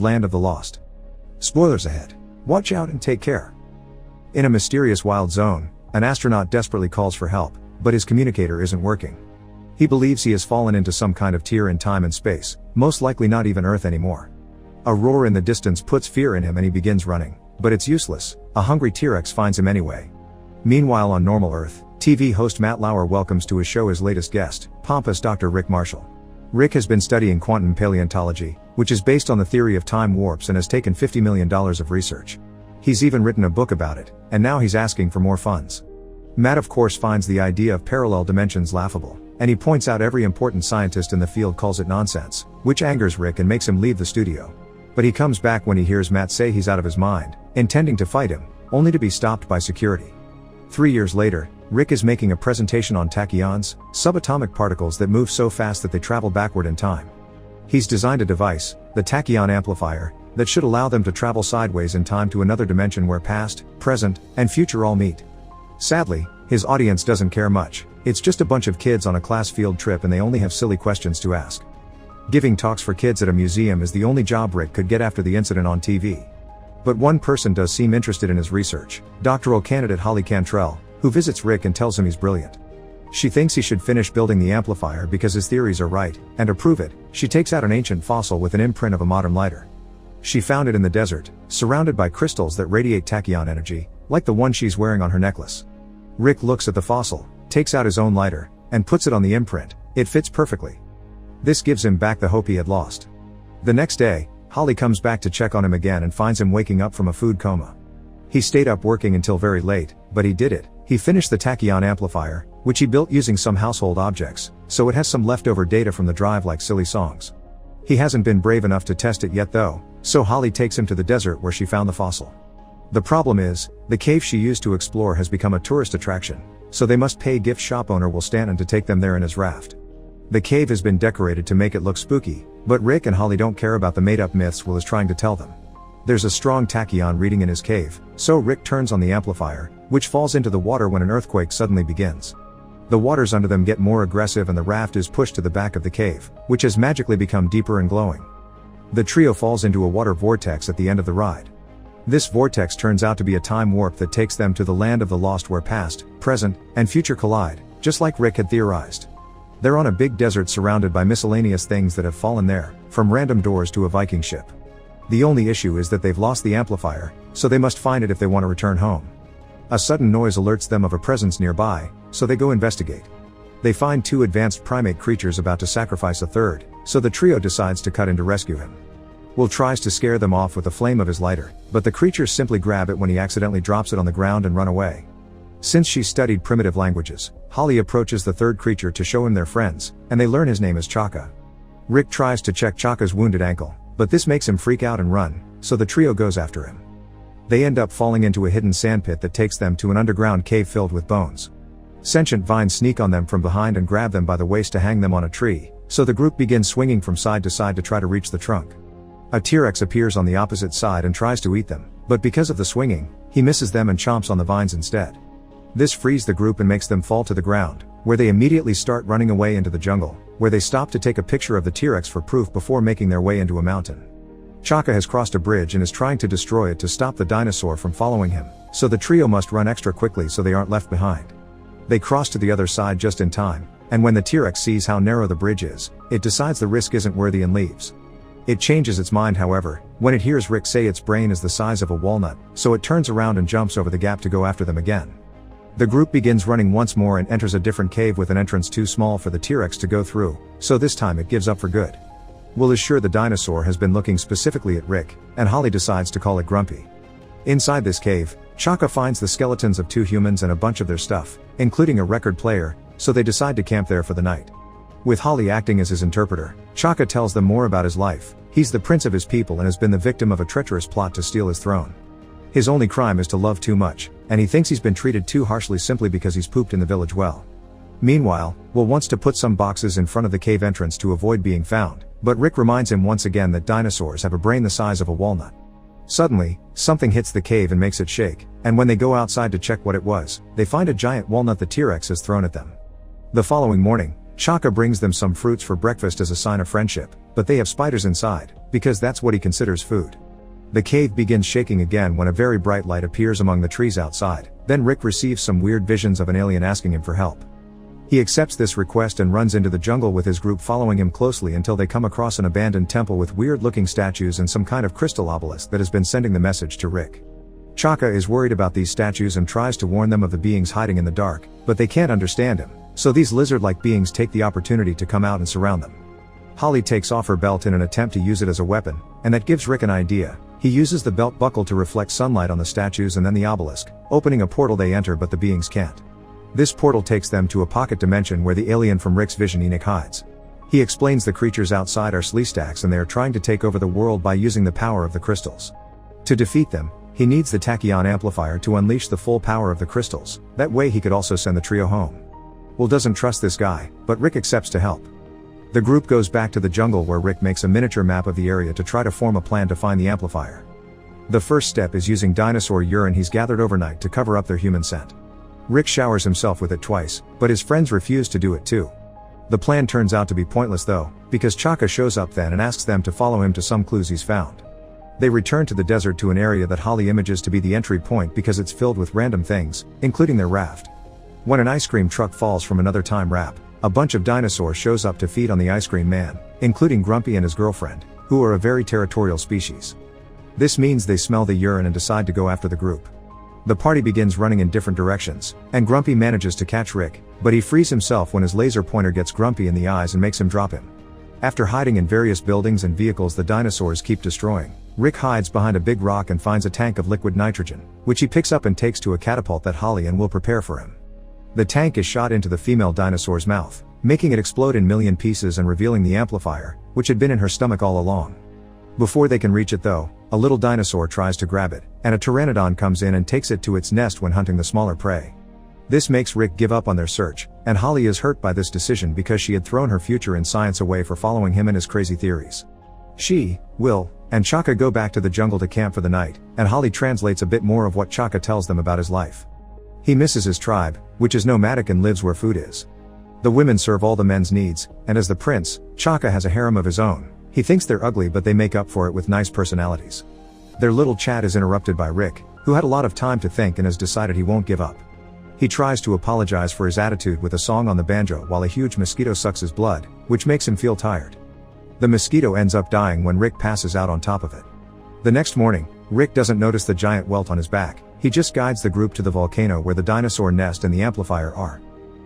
Land of the Lost. Spoilers ahead. Watch out and take care. In a mysterious wild zone, an astronaut desperately calls for help, but his communicator isn't working. He believes he has fallen into some kind of tear in time and space, most likely not even Earth anymore. A roar in the distance puts fear in him and he begins running, but it's useless. A hungry T-Rex finds him anyway. Meanwhile on normal Earth, TV host Matt Lauer welcomes to his show his latest guest, pompous Dr. Rick Marshall. Rick has been studying quantum paleontology, which is based on the theory of time warps and has taken $50 million of research. He's even written a book about it, and now he's asking for more funds. Matt of course finds the idea of parallel dimensions laughable, and he points out every important scientist in the field calls it nonsense, which angers Rick and makes him leave the studio. But he comes back when he hears Matt say he's out of his mind, intending to fight him, only to be stopped by security. 3 years later, Rick is making a presentation on tachyons, subatomic particles that move so fast that they travel backward in time. He's designed a device, the tachyon amplifier, that should allow them to travel sideways in time to another dimension where past, present, and future all meet. Sadly, his audience doesn't care much. It's just a bunch of kids on a class field trip and they only have silly questions to ask. Giving talks for kids at a museum is the only job Rick could get after the incident on TV. But one person does seem interested in his research, doctoral candidate Holly Cantrell, who visits Rick and tells him he's brilliant. She thinks he should finish building the amplifier because his theories are right, and to prove it, she takes out an ancient fossil with an imprint of a modern lighter. She found it in the desert, surrounded by crystals that radiate tachyon energy, like the one she's wearing on her necklace. Rick looks at the fossil, takes out his own lighter, and puts it on the imprint. It fits perfectly. This gives him back the hope he had lost. The next day, Holly comes back to check on him again and finds him waking up from a food coma. He stayed up working until very late, but he did it. He finished the tachyon amplifier, which he built using some household objects, so it has some leftover data from the drive like silly songs. He hasn't been brave enough to test it yet though, so Holly takes him to the desert where she found the fossil. The problem is, the cave she used to explore has become a tourist attraction, so they must pay gift shop owner Will Stanton to take them there in his raft. The cave has been decorated to make it look spooky, but Rick and Holly don't care about the made-up myths Will is trying to tell them. There's a strong tachyon reading in his cave, so Rick turns on the amplifier, which falls into the water when an earthquake suddenly begins. The waters under them get more aggressive and the raft is pushed to the back of the cave, which has magically become deeper and glowing. The trio falls into a water vortex at the end of the ride. This vortex turns out to be a time warp that takes them to the land of the lost where past, present, and future collide, just like Rick had theorized. They're on a big desert surrounded by miscellaneous things that have fallen there, from random doors to a Viking ship. The only issue is that they've lost the amplifier, so they must find it if they want to return home. A sudden noise alerts them of a presence nearby, so they go investigate. They find two advanced primate creatures about to sacrifice a third, so the trio decides to cut in to rescue him. Will tries to scare them off with the flame of his lighter, but the creatures simply grab it when he accidentally drops it on the ground and run away. Since she's studied primitive languages, Holly approaches the third creature to show him their friends, and they learn his name is Chaka. Rick tries to check Chaka's wounded ankle, but this makes him freak out and run, so the trio goes after him. They end up falling into a hidden sandpit that takes them to an underground cave filled with bones. Sentient vines sneak on them from behind and grab them by the waist to hang them on a tree, so the group begins swinging from side to side to try to reach the trunk. A T-Rex appears on the opposite side and tries to eat them, but because of the swinging, he misses them and chomps on the vines instead. This frees the group and makes them fall to the ground, where they immediately start running away into the jungle, where they stop to take a picture of the T-Rex for proof before making their way into a mountain. Chaka has crossed a bridge and is trying to destroy it to stop the dinosaur from following him, so the trio must run extra quickly so they aren't left behind. They cross to the other side just in time, and when the T-Rex sees how narrow the bridge is, it decides the risk isn't worthy and leaves. It changes its mind however, when it hears Rick say its brain is the size of a walnut, so it turns around and jumps over the gap to go after them again. The group begins running once more and enters a different cave with an entrance too small for the T-Rex to go through, so this time it gives up for good. Will is sure the dinosaur has been looking specifically at Rick, and Holly decides to call it Grumpy. Inside this cave, Chaka finds the skeletons of two humans and a bunch of their stuff, including a record player, so they decide to camp there for the night. With Holly acting as his interpreter, Chaka tells them more about his life. He's the prince of his people and has been the victim of a treacherous plot to steal his throne. His only crime is to love too much, and he thinks he's been treated too harshly simply because he's pooped in the village well. Meanwhile, Will wants to put some boxes in front of the cave entrance to avoid being found, but Rick reminds him once again that dinosaurs have a brain the size of a walnut. Suddenly, something hits the cave and makes it shake, and when they go outside to check what it was, they find a giant walnut the T-Rex has thrown at them. The following morning, Chaka brings them some fruits for breakfast as a sign of friendship, but they have spiders inside, because that's what he considers food. The cave begins shaking again when a very bright light appears among the trees outside. Then Rick receives some weird visions of an alien asking him for help. He accepts this request and runs into the jungle with his group following him closely until they come across an abandoned temple with weird-looking statues and some kind of crystal obelisk that has been sending the message to Rick. Chaka is worried about these statues and tries to warn them of the beings hiding in the dark, but they can't understand him, so these lizard-like beings take the opportunity to come out and surround them. Holly takes off her belt in an attempt to use it as a weapon, and that gives Rick an idea. He uses the belt buckle to reflect sunlight on the statues and then the obelisk, opening a portal. They enter, but the beings can't. This portal takes them to a pocket dimension where the alien from Rick's vision, Enoch, hides. He explains the creatures outside are Sleestaks and they are trying to take over the world by using the power of the crystals. To defeat them, he needs the tachyon amplifier to unleash the full power of the crystals. That way he could also send the trio home. Will doesn't trust this guy, but Rick accepts to help. The group goes back to the jungle where Rick makes a miniature map of the area to try to form a plan to find the amplifier. The first step is using dinosaur urine he's gathered overnight to cover up their human scent. Rick showers himself with it twice, but his friends refuse to do it too. The plan turns out to be pointless though, because Chaka shows up then and asks them to follow him to some clues he's found. They return to the desert to an area that Holly images to be the entry point because it's filled with random things, including their raft. When an ice cream truck falls from another time wrap, a bunch of dinosaurs shows up to feed on the ice cream man, including Grumpy and his girlfriend, who are a very territorial species. This means they smell the urine and decide to go after the group. The party begins running in different directions, and Grumpy manages to catch Rick, but he frees himself when his laser pointer gets Grumpy in the eyes and makes him drop him. After hiding in various buildings and vehicles the dinosaurs keep destroying, Rick hides behind a big rock and finds a tank of liquid nitrogen, which he picks up and takes to a catapult that Holly and Will prepare for him. The tank is shot into the female dinosaur's mouth, making it explode in million pieces and revealing the amplifier, which had been in her stomach all along. Before they can reach it though, a little dinosaur tries to grab it, and a pteranodon comes in and takes it to its nest when hunting the smaller prey. This makes Rick give up on their search, and Holly is hurt by this decision because she had thrown her future in science away for following him and his crazy theories. She, Will, and Chaka go back to the jungle to camp for the night, and Holly translates a bit more of what Chaka tells them about his life. He misses his tribe, which is nomadic and lives where food is. The women serve all the men's needs, and as the prince, Chaka has a harem of his own. He thinks they're ugly but they make up for it with nice personalities. Their little chat is interrupted by Rick, who had a lot of time to think and has decided he won't give up. He tries to apologize for his attitude with a song on the banjo while a huge mosquito sucks his blood, which makes him feel tired. The mosquito ends up dying when Rick passes out on top of it. The next morning, Rick doesn't notice the giant welt on his back. He just guides the group to the volcano where the dinosaur nest and the amplifier are.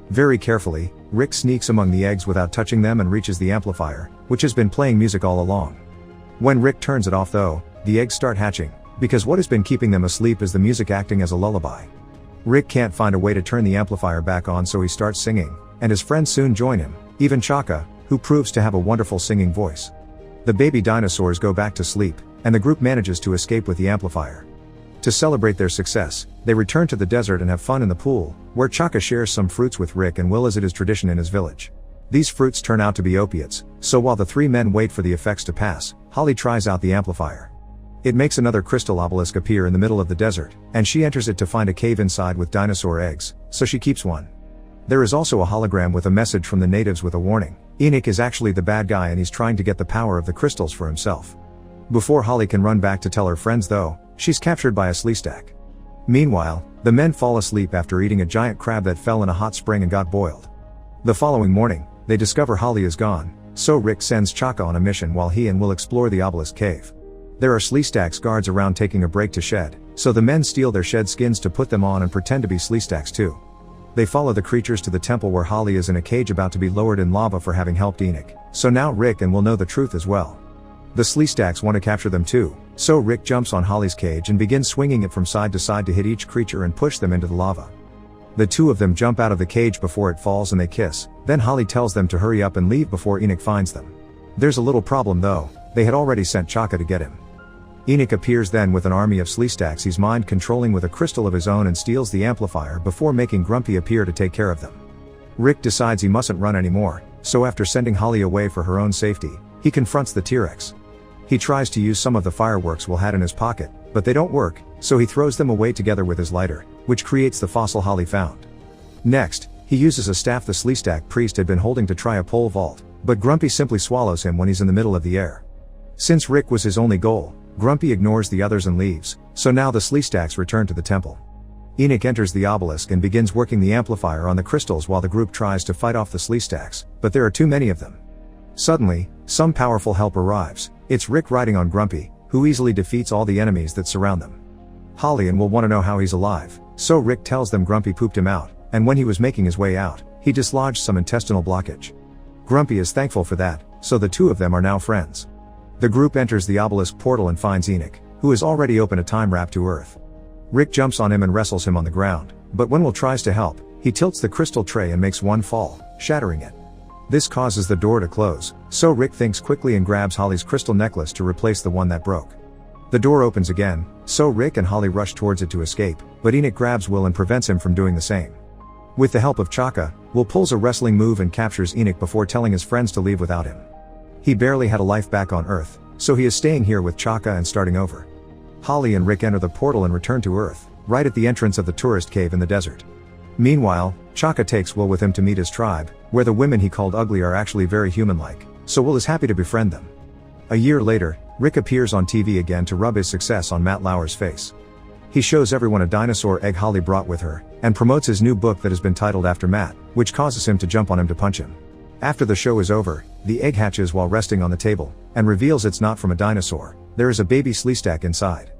Very carefully, Rick sneaks among the eggs without touching them and reaches the amplifier, which has been playing music all along. When Rick turns it off though, the eggs start hatching, because what has been keeping them asleep is the music acting as a lullaby. Rick can't find a way to turn the amplifier back on, so he starts singing, and his friends soon join him, even Chaka, who proves to have a wonderful singing voice. The baby dinosaurs go back to sleep, and the group manages to escape with the amplifier. To celebrate their success, they return to the desert and have fun in the pool, where Chaka shares some fruits with Rick and Will as it is tradition in his village. These fruits turn out to be opiates, so while the three men wait for the effects to pass, Holly tries out the amplifier. It makes another crystal obelisk appear in the middle of the desert, and she enters it to find a cave inside with dinosaur eggs, so she keeps one. There is also a hologram with a message from the natives with a warning. Enoch is actually the bad guy and he's trying to get the power of the crystals for himself. Before Holly can run back to tell her friends though, she's captured by a Sleestak. Meanwhile, the men fall asleep after eating a giant crab that fell in a hot spring and got boiled. The following morning, they discover Holly is gone, so Rick sends Chaka on a mission while he and Will explore the obelisk cave. There are Sleestaks guards around taking a break to shed, so the men steal their shed skins to put them on and pretend to be Sleestaks too. They follow the creatures to the temple where Holly is in a cage about to be lowered in lava for having helped Enoch, so now Rick and Will know the truth as well. The Sleestaks want to capture them too, so Rick jumps on Holly's cage and begins swinging it from side to side to hit each creature and push them into the lava. The two of them jump out of the cage before it falls and they kiss, then Holly tells them to hurry up and leave before Enoch finds them. There's a little problem though, they had already sent Chaka to get him. Enoch appears then with an army of Sleestaks he's mind controlling with a crystal of his own and steals the amplifier before making Grumpy appear to take care of them. Rick decides he mustn't run anymore, so after sending Holly away for her own safety, he confronts the T-Rex. He tries to use some of the fireworks Will had in his pocket, but they don't work, so he throws them away together with his lighter, which creates the fossil Holly found. Next, he uses a staff the Sleestak priest had been holding to try a pole vault, but Grumpy simply swallows him when he's in the middle of the air. Since Rick was his only goal, Grumpy ignores the others and leaves, so now the Sleestaks return to the temple. Enoch enters the obelisk and begins working the amplifier on the crystals while the group tries to fight off the Sleestaks, but there are too many of them. Suddenly, some powerful help arrives. It's Rick riding on Grumpy, who easily defeats all the enemies that surround them. Holly and Will want to know how he's alive, so Rick tells them Grumpy pooped him out, and when he was making his way out, he dislodged some intestinal blockage. Grumpy is thankful for that, so the two of them are now friends. The group enters the obelisk portal and finds Enoch, who has already opened a time wrap to Earth. Rick jumps on him and wrestles him on the ground, but when Will tries to help, he tilts the crystal tray and makes one fall, shattering it. This causes the door to close, so Rick thinks quickly and grabs Holly's crystal necklace to replace the one that broke. The door opens again, so Rick and Holly rush towards it to escape, but Enoch grabs Will and prevents him from doing the same. With the help of Chaka, Will pulls a wrestling move and captures Enoch before telling his friends to leave without him. He barely had a life back on Earth, so he is staying here with Chaka and starting over. Holly and Rick enter the portal and return to Earth, right at the entrance of the tourist cave in the desert. Meanwhile, Chaka takes Will with him to meet his tribe, where the women he called ugly are actually very human-like, so Will is happy to befriend them. A year later, Rick appears on TV again to rub his success on Matt Lauer's face. He shows everyone a dinosaur egg Holly brought with her, and promotes his new book that has been titled after Matt, which causes him to jump on him to punch him. After the show is over, the egg hatches while resting on the table, and reveals it's not from a dinosaur. There is a baby Sleestak inside.